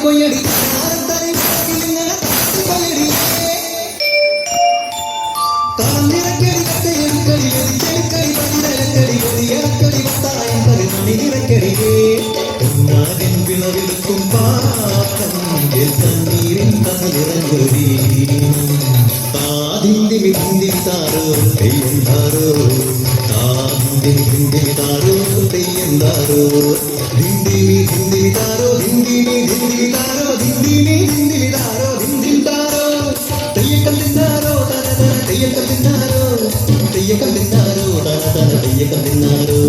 കൊയ്യടി വിളവിൽക്കും പാത്രം തണ്ണീരിൻ കലിറങ്ങൊടി താതിന്തിമി തിന്തിമിതാരോ തെയ്യന്താരോ താതിന്തിമിതാരോ തെയ്യന്താരോ ധിന്തിമി ധിന്തിമിതാരോ ധിന്തിമി ധിന്തിമിതാരോ ധിന്തിമി ധിന്തിമിതാരോ ധിന്തിമിതാരോ തെയ്യക്കൽ തിന്നാരോ തനതന തെയ്യക്കൽ തിന്നാരോ തെയ്യക്കൽ തിന്നാരോ തനതന തെയ്യക്കൽ തിന്നാരോ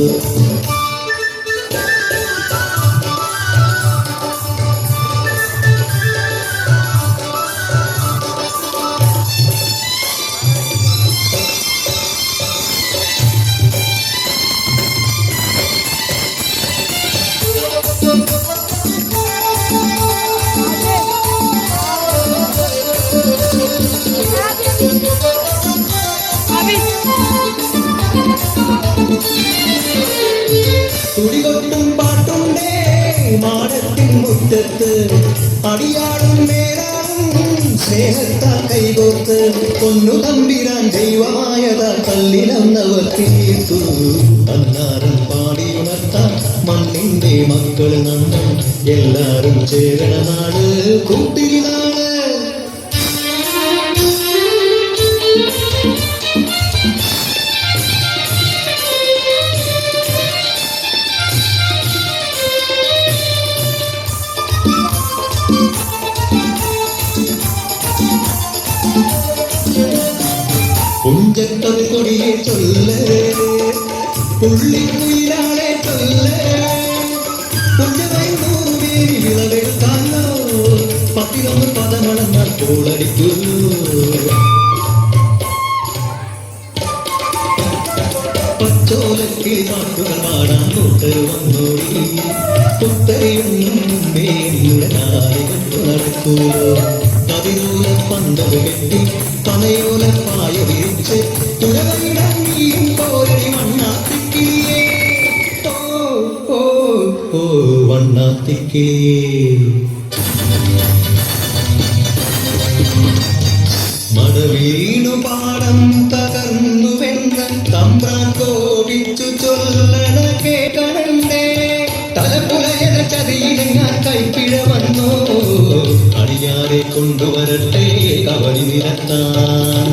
തുടികൊട്ടും പാട്ടുണ്ടേ മാടത്തിൻ മുറ്റത്ത് അടിയാടും നേരാടും സ്നേഹത്താ കൈകോർത്ത് പൊന്നു തമ്പിരാൻ ദൈവമായതാ കല്ലിലന്നവർ തീർത്തു അന്നാരും പാടിയുണർത്താൻ മണ്ണിന്റെ മക്കൾ നമ്മൾ എല്ലാരും ചേരണ നാട് കൂട്ടിരി നാട് പുഞ്ചത്തത് കൊടിയെ ചൊല്ല് പുള്ളിക്കുയിലാളെ ചൊല്ല് പുഞ്ചവൈനൂറിൽ വിളവെടുത്താലോ 11 പദമളന്നാൽ കോളടിക്കുന്നു പച്ചോലക്കിളി പാട്ടുകൾ പാടാൻ കൂട്ടർ വന്നോടി പുത്തരിയൊന്നും മുമ്പേ നടക്കൂ കതിരോല പന്തൽ കെട്ടി പനയോല പായ വിരിച്ച് തുലവയിടങ്ങിയും കോരടി വണ്ണാത്തിക്കിളിയേ ഓ ഓ ഓ വണ്ണാത്തിക്കിളിയേ മടവീണു പാടം തകർന്നുവെന്ന് തമ്പ്രാൻ കോപിച്ചു ചൊല്ലണ കേൾക്കണണ്ടേ തലപ്പുലയത ചതിയിലെങ്ങാൻ കൈപ്പിഴ വന്നോ അടിയാരെ കൊണ്ടുവരട്ടെ കവടി നിരത്താൻ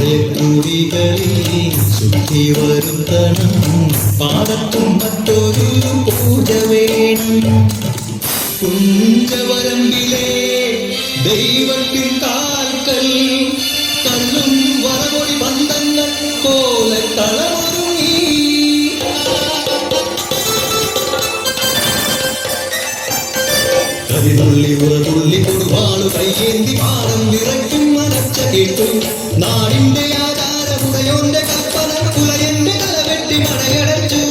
പുലയത്തൂരികളിൽ ശുദ്ധി വരുത്തണം പാദത്തും മറ്റൊരു പൂജ വേണം കുഞ്ചവരമ്പിലെ ദൈവത്തിൻ കാൽക്കൽ കണ്ണും വറകൊടി ബന്ധങ്ങൾ കോലത്തളമൊരുങ്ങി കതിതുള്ളി ഉറതുള്ളി കൊടുവാളു കയ്യേന്തി പാടം വിറയ്ക്കും മനച്ച കേട്ടു നാടിന്റെ ആചാരമുടയോന്റെ കൽപ്പന പുലയന്റെ തലവെട്ടി മടയടച്ചു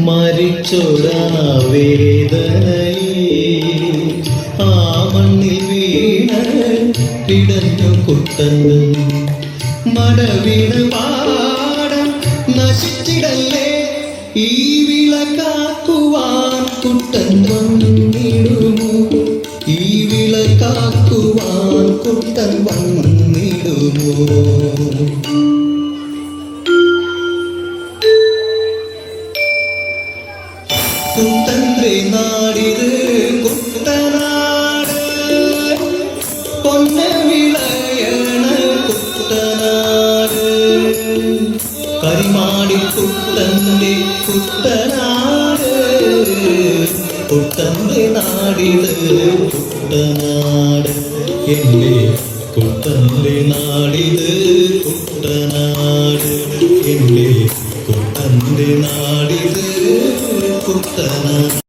മരിച്ചൊരാ വേദനയിൽ ആ മണ്ണിൽ വീണ പിടഞ്ഞു കുട്ടന്ന് മടവീണ് പാടം നശിച്ചിടല്ലേ ഈ വിളക്കാക്കുവാൻ കുട്ടൻ വന്നിടുമോ ഈ വിളക്കാക്കുവാൻ കുട്ടൻ വന്നിടുമോ കുട്ടന്റെ നാടിത് കുട്ടനാട് പൊന്ന വിളയണ കുട്ടനാട് കരിമാടി കുട്ടന്റെ കുട്ടനാട് കുട്ടന്റെ നാടിത് കുട്ടനാട് എന്റെ കുട്ടന്റെ നാടിത് കുട്ടനാട് എന്റെ കുട്ടന്റെ നാടിത് കുട്ടനാട്